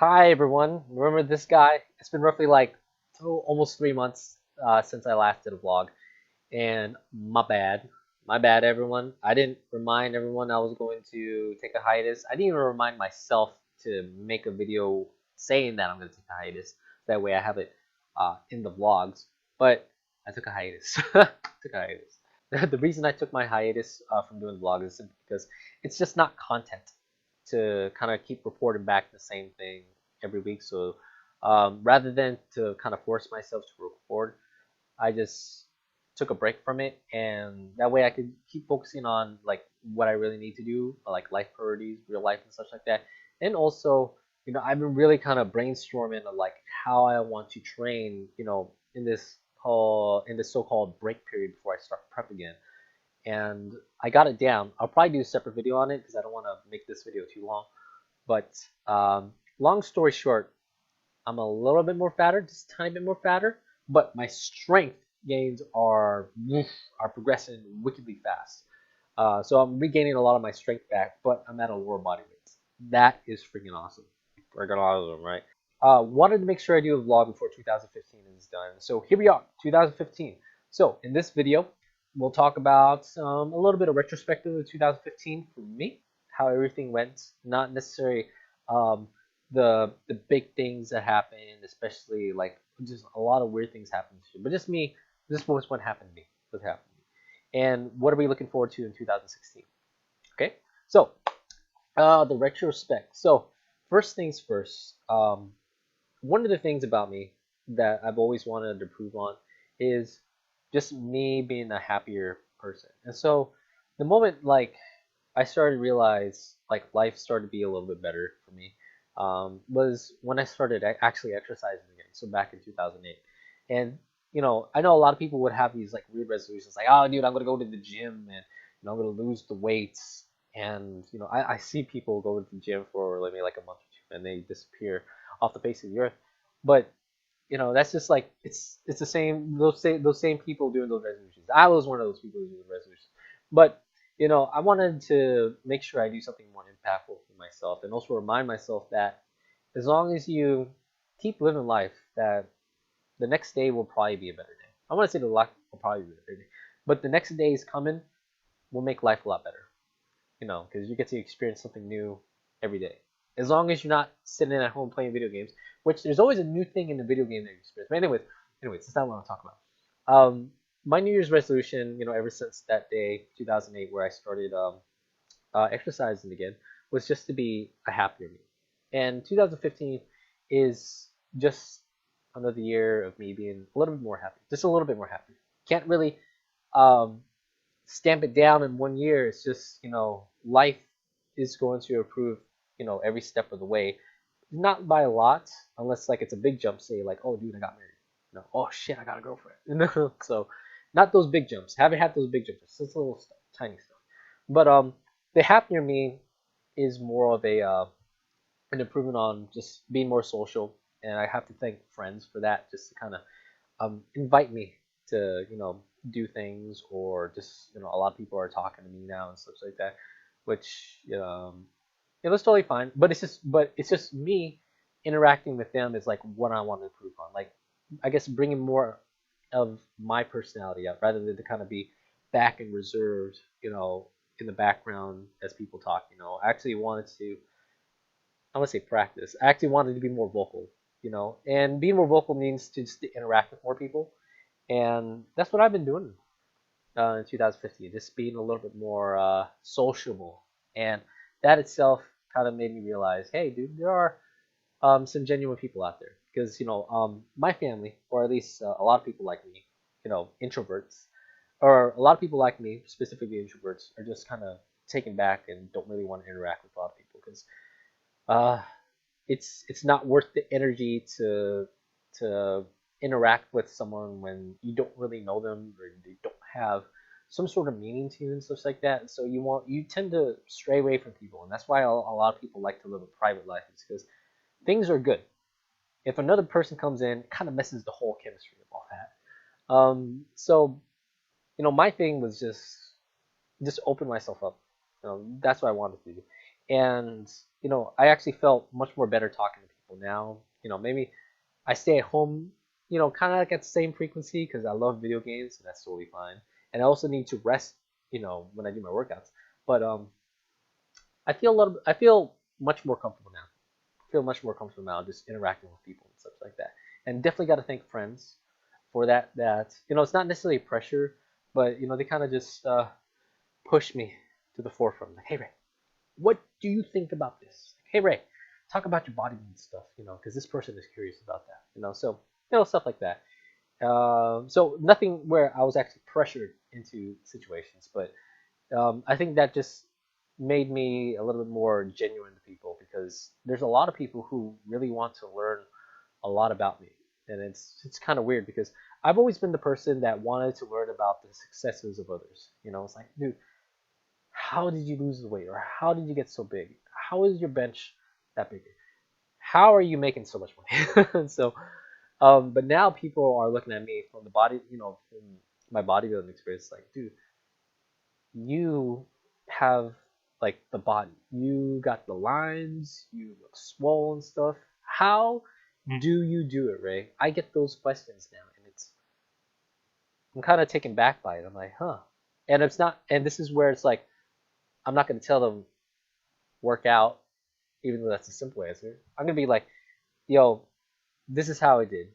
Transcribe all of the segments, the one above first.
Hi everyone. Remember this guy? It's been roughly like almost 3 months since I last did a vlog, and my bad everyone. I didn't remind everyone I was going to take a hiatus. I didn't even remind myself to make a video saying that I'm going to take a hiatus. That way I have it in the vlogs. But I took a hiatus. Took a hiatus. The reason I took my hiatus from doing vlogs is simply because it's just not content to kind of keep reporting back the same thing every week. So rather than to kind of force myself to record, I just took a break from it, and that way I could keep focusing on like what I really need to do, like life priorities, real life and such like that. And also, I've been really kind of brainstorming of like how I want to train, in this so-called break period before I start prep again. And I got it down. I'll probably do a separate video on it because I don't want to make this video too long. But long story short, I'm a little bit more fatter, just a tiny bit more fatter, but my strength gains are progressing wickedly fast. So I'm regaining a lot of my strength back, but I'm at a lower body weight. That is freaking awesome. Freaking awesome, right? Wanted to make sure I do a vlog before 2015 is done. So here we are, 2015. So in this video, we'll talk about a little bit of retrospective of 2015 for me, how everything went. Not necessarily um, the big things that happened, especially like just a lot of weird things happened to you, but just me. This was what happened to me. What happened to me, and what are we looking forward to in 2016? Okay, so the retrospect. So first things first. One of the things about me that I've always wanted to prove on is just me being a happier person. And so the moment like I started to realize like life started to be a little bit better for me was when I started actually exercising again. So back in 2008, and I know a lot of people would have these like weird resolutions, like, oh, dude, I'm gonna go to the gym and I'm gonna lose the weights. And I see people go to the gym for maybe like a month or two and they disappear off the face of the earth. But that's just like it's the same those same people doing those resolutions. I was one of those people doing the resolutions, but I wanted to make sure I do something more impactful for myself, and also remind myself that as long as you keep living life, that the next day will probably be a better day. I want to say the life will probably be a better day, but the next day is coming will make life a lot better. Because you get to experience something new every day. As long as you're not sitting at home playing video games, which there's always a new thing in the video game that you experience. But anyways, that's not what I'm talking about. My New Year's resolution, ever since that day, 2008, where I started exercising again, was just to be a happier me. And 2015 is just another year of me being a little bit more happy, just a little bit more happy. Can't really um, stamp it down in 1 year. It's just, life is going to improve, every step of the way. Not by a lot, unless like it's a big jump, say like, oh dude, I got married. Oh shit, I got a girlfriend. So not those big jumps. Haven't had those big jumps. It's just little stuff, tiny stuff. But the happier me is more of a an improvement on just being more social, and I have to thank friends for that, just to kind of invite me to do things, or just a lot of people are talking to me now and stuff like that, which it's totally fine. But it's just me interacting with them is like what I want to improve on. Like I guess bringing more of my personality out rather than to kind of be back and reserved, in the background as people talk. I actually wanted to I want to say practice. I actually wanted to be more vocal, and being more vocal means to just interact with more people, and that's what I've been doing in 2015, just being a little bit more sociable, and that itself kind of made me realize, hey, dude, there are some genuine people out there, because my family, or at least a lot of people like me, introverts, or a lot of people like me, specifically introverts, are just kind of taken back and don't really want to interact with a lot of people because uh, it's not worth the energy to interact with someone when you don't really know them, or they don't have some sort of meaning to you and stuff like that. So you tend to stray away from people, and that's why a lot of people like to live a private life. It's because things are good. If another person comes in, it kind of messes the whole chemistry of all that. So my thing was just open myself up. That's what I wanted to do, and I actually felt much more better talking to people now. Maybe I stay at home, kind of like at the same frequency because I love video games, and that's totally fine. And I also need to rest, when I do my workouts. But I feel much more comfortable now. I feel much more comfortable now just interacting with people and stuff like that. And definitely got to thank friends for that. That it's not necessarily pressure, but they kind of just push me to the forefront. Like, hey Ray, what do you think about this? Hey Ray, talk about your bodybuilding stuff, because this person is curious about that, so stuff like that. So nothing where I was actually pressured into situations, but I think that just made me a little bit more genuine to people because there's a lot of people who really want to learn a lot about me, and it's kind of weird because I've always been the person that wanted to learn about the successes of others. It's like, dude, how did you lose the weight, or how did you get so big? How is your bench that big? How are you making so much money? And so, but now people are looking at me from the body, from my bodybuilding experience, like, dude, you have like the body, you got the lines, you look swole and stuff. How do you do it, Ray? I get those questions now, and I'm kind of taken back by it. I'm like, huh. And it's not, and this is where it's like, I'm not going to tell them work out, even though that's a simple answer. I'm going to be like, yo, this is how I did,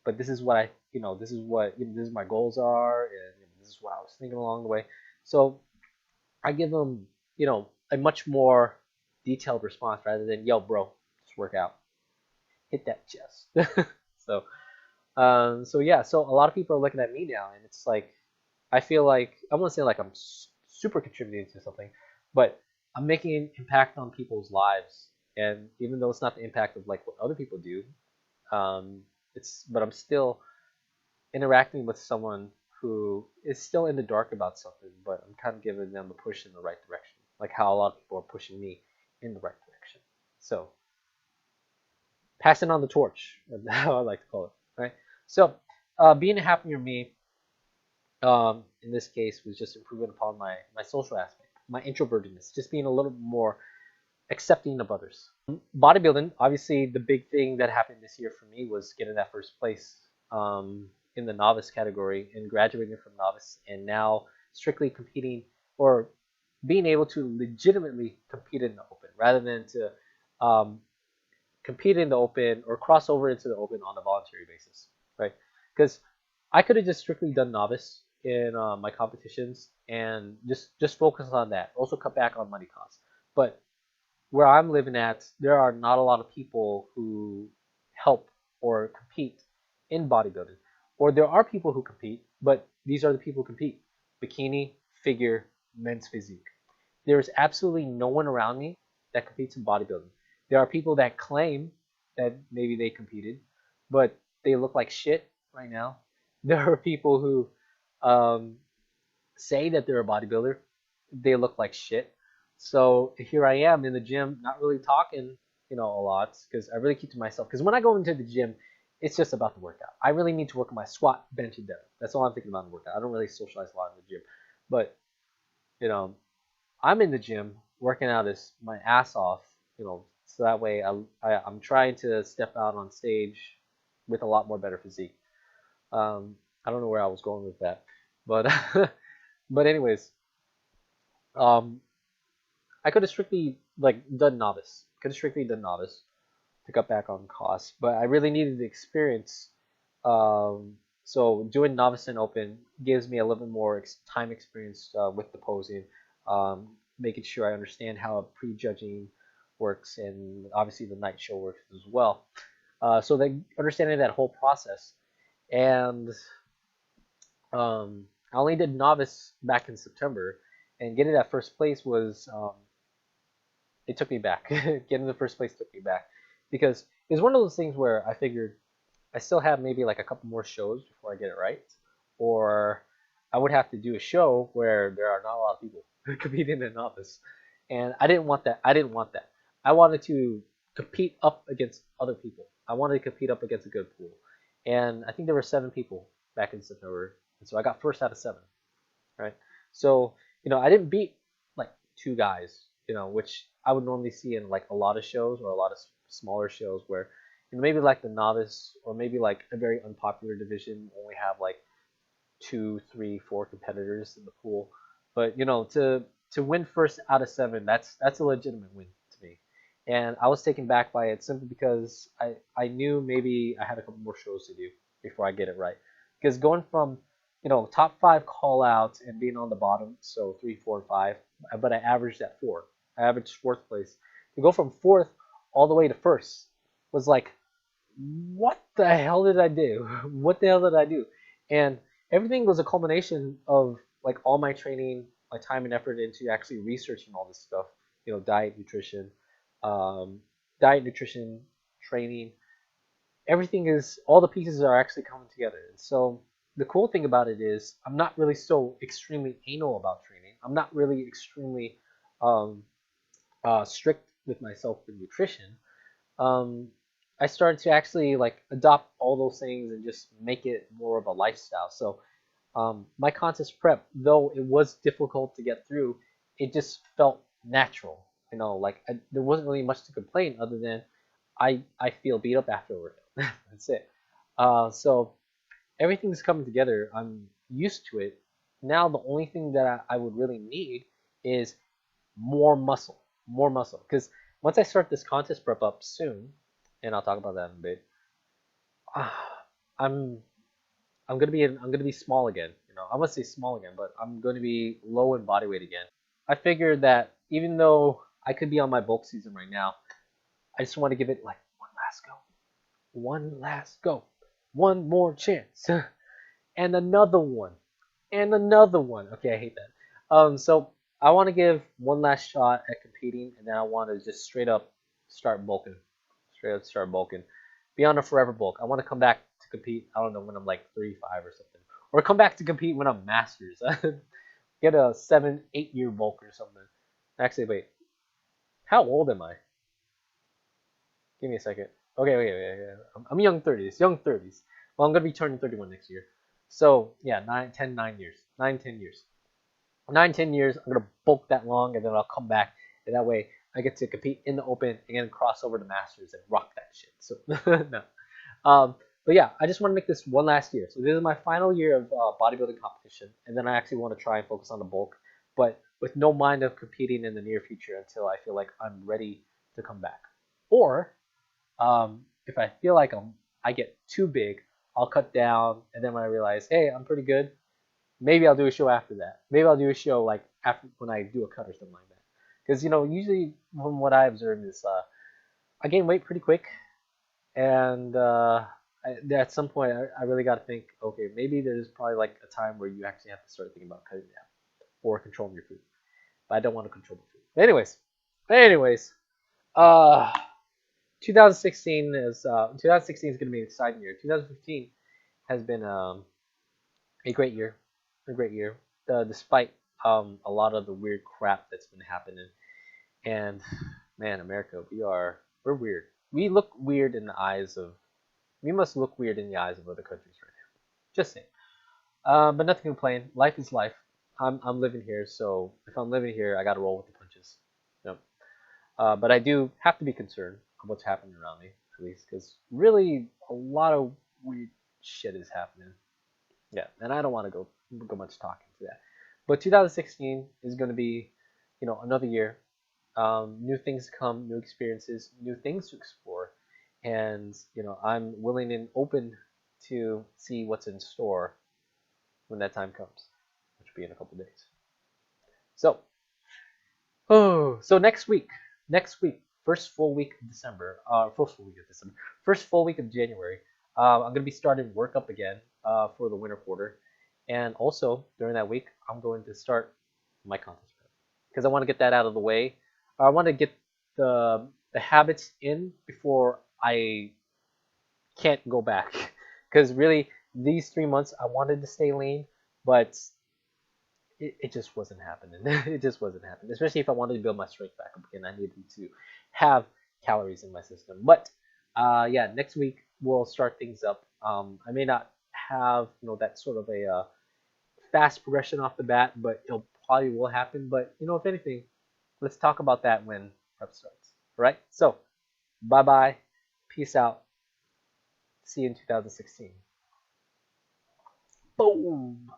but this is what this is what, this is my goals are, and this is what I was thinking along the way. So I give them, a much more detailed response rather than, yo, bro, just work out, hit that chest. So, so yeah, so a lot of people are looking at me now, and it's like, I feel like I won't say like I'm super contributing to something, but I'm making an impact on people's lives. And even though it's not the impact of like what other people do, but I'm still interacting with someone who is still in the dark about something, but I'm kind of giving them a push in the right direction, like how a lot of people are pushing me in the right direction. So passing on the torch, how I like to call it, right? So being a happier me, in this case, was just improving upon my social aspect, my introvertedness, just being a little more accepting of others. Bodybuilding, obviously, the big thing that happened this year for me was getting that first place in the novice category and graduating from novice, and now strictly competing or being able to legitimately compete in the open rather than to um, compete in the open or cross over into the open on a voluntary basis, right? Because I could have just strictly done novice in my competitions and just focus on that. Also cut back on money costs. But where I'm living at, there are not a lot of people who help or compete in bodybuilding. Or there are people who compete, but these are the people who compete: bikini, figure, men's physique. There is absolutely no one around me that competes in bodybuilding. There are people that claim that maybe they competed, but they look like shit right now. There are people who um, say that they're a bodybuilder. They look like shit. So here I am in the gym, not really talking, a lot because I really keep to myself. Because when I go into the gym, it's just about the workout. I really need to work on my squat, bench, and deadlift. That's all I'm thinking about in the workout. I don't really socialize a lot in the gym, but you know, I'm in the gym working out my ass off, so that way I'm trying to step out on stage with a lot more better physique. I don't know where I was going with that, but but anyways, um, I could have strictly like done novice. Could have strictly done novice to cut back on costs, but I really needed the experience. So doing novice and open gives me a little bit more time experience with the posing, making sure I understand how prejudging works, and obviously the night show works as well. So they understanding that whole process, and I only did novice back in September, and getting that first place was it took me back. Getting the first place took me back because it was one of those things where I figured I still have maybe like a couple more shows before I get it right, or I would have to do a show where there are not a lot of people competing in novice, and I didn't want that. I didn't want that. I wanted to compete up against other people. I wanted to compete up against a good pool, and I think there were 7 people back in September, and so I got first out of 7, right? So I didn't beat like 2 guys, which I would normally see in like a lot of shows or a lot of smaller shows where maybe like the novice or maybe like a very unpopular division only have like two, three, four competitors in the pool. But to win first out of seven, that's a legitimate win to me. And I was taken back by it simply because I knew maybe I had a couple more shows to do before I get it right. Because going from top five call outs and being on the bottom, so three, four, and five, but I averaged at four. I averaged fourth place. To go from fourth all the way to first was like, what the hell did I do? What the hell did I do? And everything was a culmination of like all my training, my time and effort into actually researching all this stuff. Diet, um, nutrition, training. Everything is all the pieces are actually coming together. And so the cool thing about it is I'm not really so extremely anal about training. I'm not really extremely um, strict with myself with nutrition. um, I started to actually like adopt all those things and just make it more of a lifestyle. So my contest prep, though it was difficult to get through, it just felt natural. Like there wasn't really much to complain other than I feel beat up afterward. That's it. So everything's coming together. I'm used to it. Now the only thing that I would really need is more muscle, more muscle. Because once I start this contest prep up soon, and I'll talk about that in a bit, I'm I'm gonna be small again. I must say small again, but I'm gonna be low in body weight again. I figured that even though I could be on my bulk season right now, I just want to give it like one last go, one more chance, and another one, and another one. Okay, I hate that. So I want to give one last shot at competing, and then I want to just start bulking, straight up start bulking, be on a forever bulk. I want to come back to compete. I don't know when I'm like 35 or something, or come back to compete when I'm masters. Get a 7, 8 year bulk or something. Actually, wait, how old am I? Give me a second. Okay, okay. I'm young 30s, young 30s. Well, I'm gonna be turning 31 next year. So yeah, 9, 10, 9 years, 9, 10 years. 9, 10 years, I'm gonna bulk that long, and then I'll come back, and that way I get to compete in the open and then cross over to Masters and rock that shit. So no, but yeah, I just want to make this one last year. So this is my final year of bodybuilding competition, and then I actually want to try and focus on the bulk, but with no mind of competing in the near future until I feel like I'm ready to come back. Or if I feel like I get too big, I'll cut down, and then when I realize, hey, I'm pretty good, maybe I'll do a show after that. Maybe I'll do a show like after when I do a cut or something like that. Because usually from what I observed is I gain weight pretty quick, and at some point I really got to think, okay, maybe there's probably like a time where you actually have to start thinking about cutting down or controlling your food. But I don't want to control my food. Anyways, uh, 2016 is going to be an exciting year. 2015 has been a great year, a great year, despite a lot of the weird crap that's been happening. And man, America, we're weird. We look weird in the eyes of we must look weird in the eyes of other countries right now. Just saying. But nothing to complain. Life is life. I'm living here, so if I'm living here, I gotta roll with the punches. Yep. But I do have to be concerned of what's happening around me, at least, because really a lot of weird shit is happening. Yeah, and I don't want to go much talking to that. But 2016 is going to be, another year. New things to come, new experiences, new things to explore, and I'm willing and open to see what's in store when that time comes, which will be in a couple days. So, next week, first full week of December, first full week of January, I'm gonna be starting work up again for the winter quarter, and also during that week, I'm going to start my contest prep because I want to get that out of the way. I want to get the habits in before I can't go back. Because really, these 3 months I wanted to stay lean, but it just wasn't happening. It just wasn't happening. Especially if I wanted to build my strength back up again, I needed to have calories in my system. But yeah, next week we'll start things up. I may not have that sort of a fast progression off the bat, but it'll probably will happen. But if anything, let's talk about that when prep starts. All right, so bye bye, peace out, see you in 2016. Boom.